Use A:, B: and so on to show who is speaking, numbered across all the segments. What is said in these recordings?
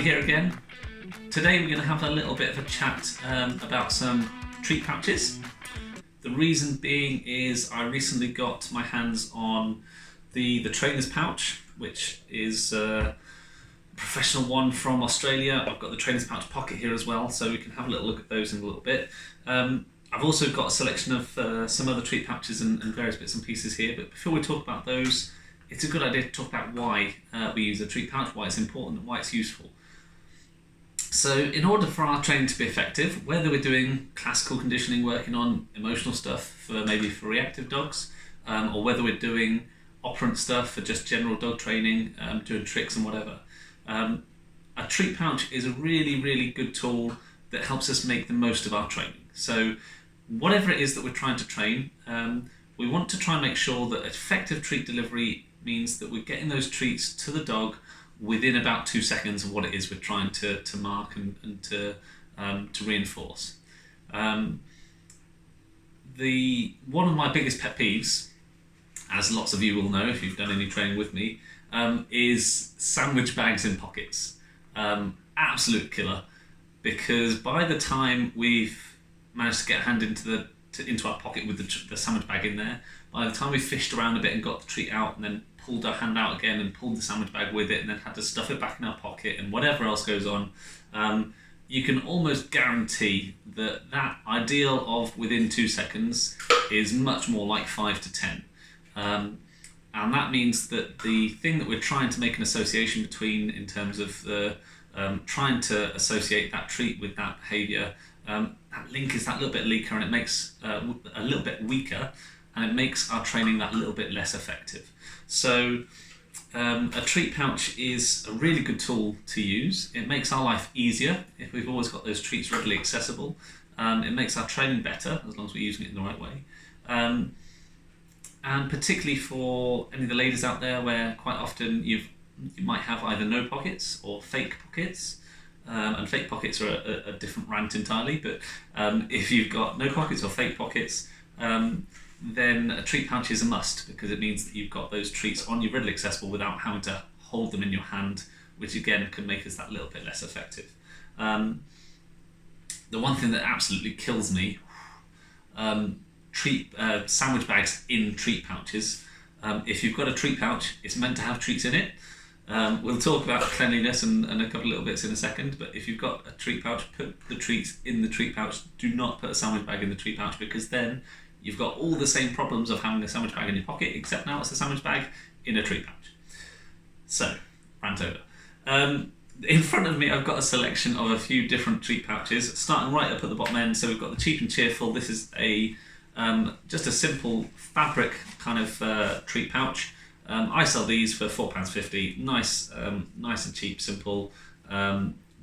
A: here again. Today we're going to have a little bit of a chat about some treat pouches. The reason being is I recently got my hands on the trainer's pouch, which is a professional one from Australia. I've got the trainer's pouch pocket here as well, so we can have a little look at those in a little bit. I've also got a selection of some other treat pouches and various bits and pieces here, but before we talk about those, it's a good idea to talk about why we use a treat pouch, why it's important and why it's useful. So in order for our training to be effective, whether we're doing classical conditioning, working on emotional stuff for maybe for reactive dogs, or whether we're doing operant stuff for just general dog training, doing tricks and whatever, a treat pouch is a really good tool that helps us make the most of our training. So whatever it is that we're trying to train, we want to try and make sure that effective treat delivery means that we're getting those treats to the dog within about 2 seconds of what it is we're trying to mark and to reinforce. One of my biggest pet peeves, as lots of you will know if you've done any training with me, is sandwich bags in pockets. Absolute killer, because by the time we've managed to get a hand into our pocket with the sandwich bag in there, by the time we fished around a bit and got the treat out and then pulled our hand out again and pulled the sandwich bag with it and then had to stuff it back in our pocket and whatever else goes on, you can almost guarantee that ideal of within 2 seconds is much more like 5 to 10. And that means that the thing that we're trying to make an association between in terms of trying to associate that treat with that behaviour, that link is that little bit weaker, and it makes a little bit weaker, and it makes our training that little bit less effective. So a treat pouch is a really good tool to use. It makes our life easier if we've always got those treats readily accessible. It makes our training better as long as we're using it in the right way. And particularly for any of the ladies out there where quite often you might have either no pockets or fake pockets. And fake pockets are a different rant entirely, but if you've got no pockets or fake pockets, then a treat pouch is a must, because it means that you've got those treats on you readily accessible without having to hold them in your hand, which again can make us that little bit less effective. The one thing that absolutely kills me, sandwich bags in treat pouches. If you've got a treat pouch, it's meant to have treats in it. We'll talk about cleanliness and a couple of little bits in a second, but if you've got a treat pouch, put the treats in the treat pouch. Do not put a sandwich bag in the treat pouch, because then you've got all the same problems of having a sandwich bag in your pocket, except now it's a sandwich bag in a treat pouch. So, rant over. In front of me I've got a selection of a few different treat pouches, starting right up at the bottom end. So we've got the Cheap and Cheerful. This is just a simple fabric kind of treat pouch. I sell these for £4.50. Nice and cheap, simple.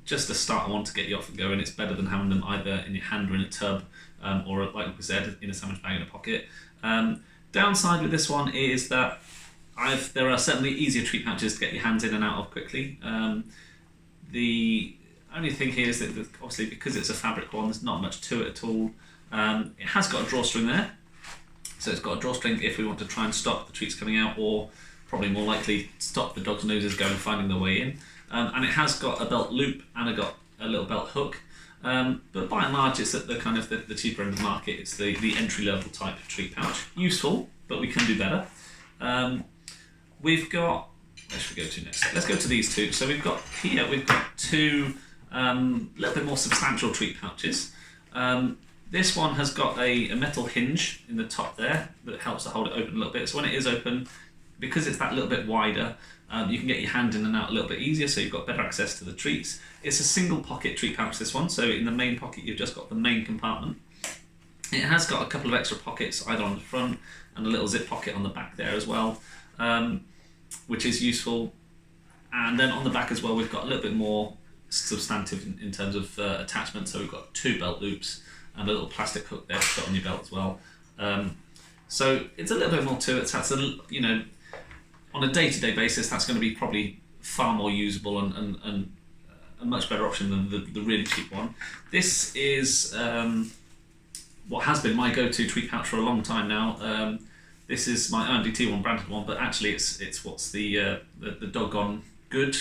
A: Just a starter one to get you off and going. It's better than having them either in your hand or in a tub, or like we said, in a sandwich bag in a pocket. Downside with this one is that there are certainly easier treat pouches to get your hands in and out of quickly. The only thing here is that obviously because it's a fabric one, there's not much to it at all. It has got a drawstring there. So it's got a drawstring if we want to try and stop the treats coming out, or probably more likely stop the dog's noses going finding their way in. And it has got a belt loop and it got a little belt hook. But by and large, it's at the kind of the cheaper end of the market. It's the entry level type of treat pouch. Useful, but we can do better. We've got, where should we go to next? Let's go to these two. So we've got two little bit more substantial treat pouches. This one has got a metal hinge in the top there that helps to hold it open a little bit. So when it is open, because it's that little bit wider, you can get your hand in and out a little bit easier, so you've got better access to the treats. It's a single pocket treat pouch, this one, so in the main pocket you've just got the main compartment. It has got a couple of extra pockets either on the front and a little zip pocket on the back there as well, which is useful. And then on the back as well we've got a little bit more substantive in terms of attachment, so we've got 2 belt loops and a little plastic hook there to put on your belt as well. So it's a little bit more to it. So that's on a day-to-day basis, that's going to be probably far more usable and a much better option than the really cheap one. This is what has been my go-to treat pouch for a long time now. This is my OMDT one, branded one, but actually it's what's the doggone good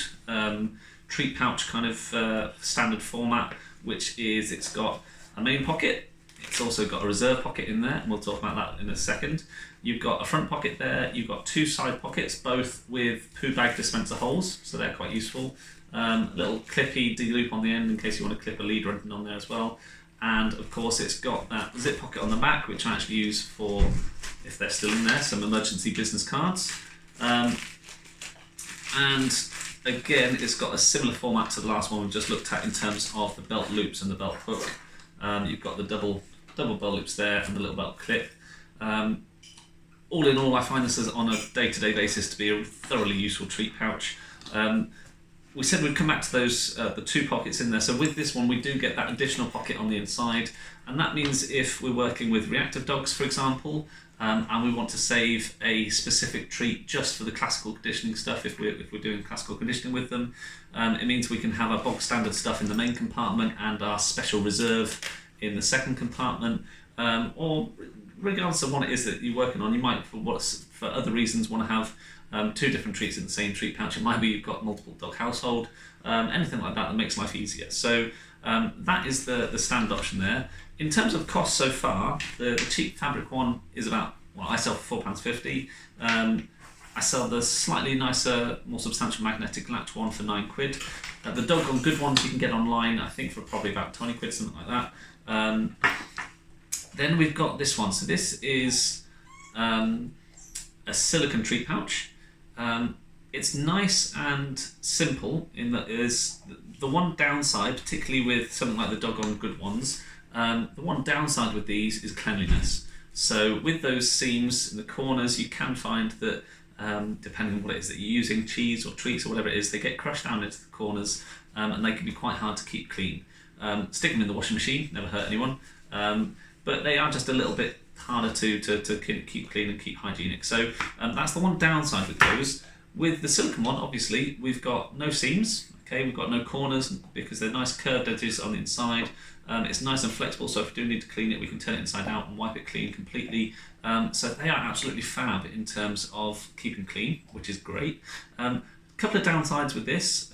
A: treat pouch kind of standard format, which is it's got a main pocket. It's also got a reserve pocket in there, and we'll talk about that in a second. You've got a front pocket there, you've got two side pockets, both with poo bag dispenser holes, so they're quite useful. Little clippy D-loop on the end in case you want to clip a lead or anything on there as well. And of course it's got that zip pocket on the back, which I actually use for, if they're still in there, some emergency business cards. And again, it's got a similar format to the last one we've just looked at in terms of the belt loops and the belt hook. You've got the double belt loops there and the little belt clip. All in all, I find this on a day-to-day basis to be a thoroughly useful treat pouch. We said we'd come back to those the two pockets in there. So with this one, we do get that additional pocket on the inside, and that means if we're working with reactive dogs, for example, and we want to save a specific treat just for the classical conditioning stuff, if we're doing classical conditioning with them, it means we can have our bog standard stuff in the main compartment and our special reserve in the second compartment, or regardless of what it is that you're working on, you might, for other reasons, want to have two different treats in the same treat pouch. It might be you've got multiple dog household, anything like that makes life easier. So that is the standard option there. In terms of cost so far, the cheap fabric one is about, well, I sell for £4.50. I sell the slightly nicer, more substantial magnetic latch one for £9. The doggone good ones you can get online, I think, for probably about 20 quid, something like that. Then we've got this one. So this is a silicone treat pouch. It's nice and simple in that there's the one downside, particularly with something like the doggone good ones, the one downside with these is cleanliness. So with those seams in the corners, you can find that depending on what it is that you're using, cheese or treats or whatever it is, they get crushed down into the corners, and they can be quite hard to keep clean. Stick them in the washing machine, never hurt anyone, but they are just a little bit harder to keep clean and keep hygienic. So that's the one downside with those. With the silicone one, obviously, we've got no seams, okay, we've got no corners because they're nice curved edges on the inside. It's nice and flexible, so if we do need to clean it, we can turn it inside out and wipe it clean completely. So they are absolutely fab in terms of keeping clean, which is great. Couple of downsides with this.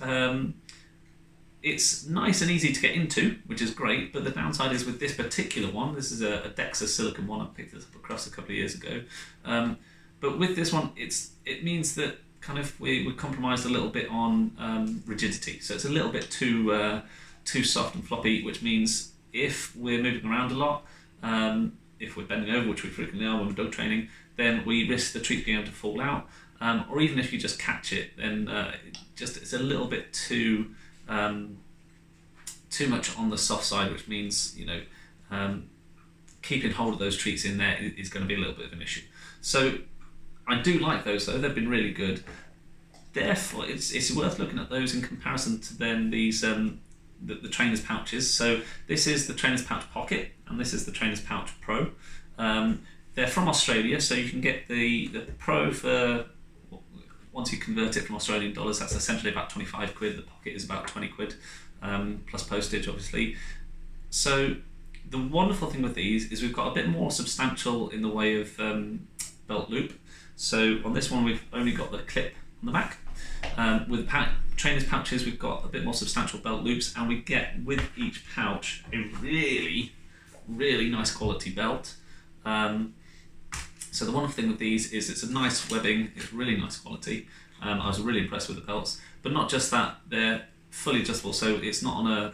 A: It's nice and easy to get into, which is great, but the downside is with this particular one, this is a Dexas silicone one, I picked this up across a couple of years ago, but with this one, it means that kind of we're compromised a little bit on rigidity, so it's a little bit too soft and floppy, which means if we're moving around a lot, if we're bending over, which we frequently are when we're dog training, then we risk the treat being able to fall out, or even if you just catch it, then it's a little bit too much on the soft side, which means, you know, keeping hold of those treats in there is going to be a little bit of an issue. So I do like those though, they've been really good. Therefore, it's worth looking at those in comparison to then these the trainer's pouches. So this is the trainer's pouch pocket, and this is the trainer's pouch pro. They're from Australia, so you can get the pro for, once you convert it from Australian dollars, that's essentially about 25 quid. The pocket is about 20 quid, plus postage, obviously. So the wonderful thing with these is we've got a bit more substantial in the way of belt loop. So on this one, we've only got the clip on the back. With trainer's pouches, we've got a bit more substantial belt loops, and we get with each pouch a really, really nice quality belt. So the wonderful thing with these is it's a nice webbing, it's really nice quality. I was really impressed with the belts, but not just that, they're fully adjustable, so it's not on a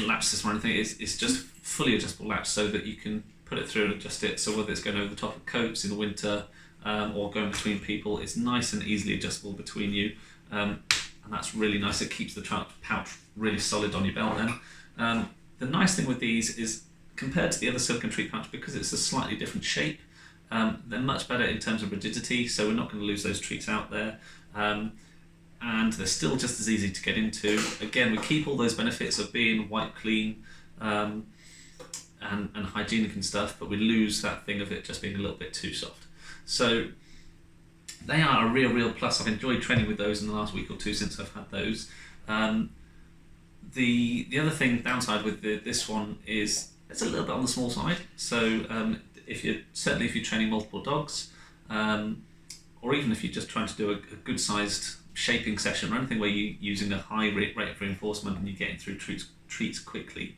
A: latch system or anything, it's just fully adjustable latch so that you can put it through and adjust it, so whether it's going over the top of coats in the winter or going between people, it's nice and easily adjustable between you, and that's really nice. It keeps the pouch really solid on your belt then. The nice thing with these is, compared to the other silicone treat pouch, because it's a slightly different shape, they're much better in terms of rigidity, so we're not going to lose those treats out there, and they're still just as easy to get into. Again, we keep all those benefits of being wipe clean and hygienic and stuff, but we lose that thing of it just being a little bit too soft. So they are a real plus. I've enjoyed training with those in the last week or two since I've had those. The other thing, downside with this one is it's a little bit on the small side. So if you're training multiple dogs, or even if you're just trying to do a good sized shaping session or anything where you're using a high rate of reinforcement and you're getting through treats quickly,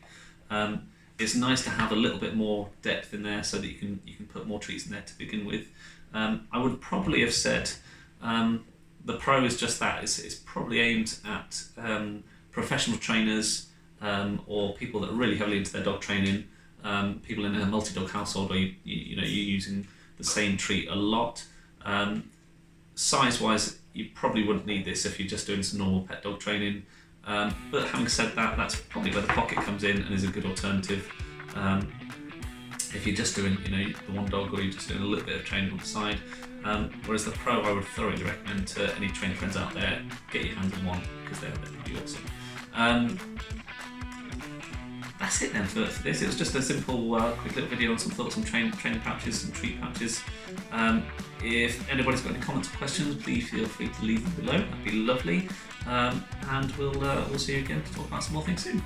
A: it's nice to have a little bit more depth in there so that you can put more treats in there to begin with. I would probably have said the Pro is just that. It's probably aimed at professional trainers or people that are really heavily into their dog training, people in a multi-dog household where you're using the same treat a lot. Size-wise, you probably wouldn't need this if you're just doing some normal pet dog training. But having said that, that's probably where the pocket comes in and is a good alternative. If you're just doing, the one dog, or you're just doing a little bit of training on the side. Whereas the Pro, I would thoroughly recommend to any training friends out there, get your hands on one because they're pretty awesome. That's it then for this. It was just a simple, quick little video on some thoughts on training pouches and treat pouches. If anybody's got any comments or questions, please feel free to leave them below. That'd be lovely. And we'll see you again to talk about some more things soon.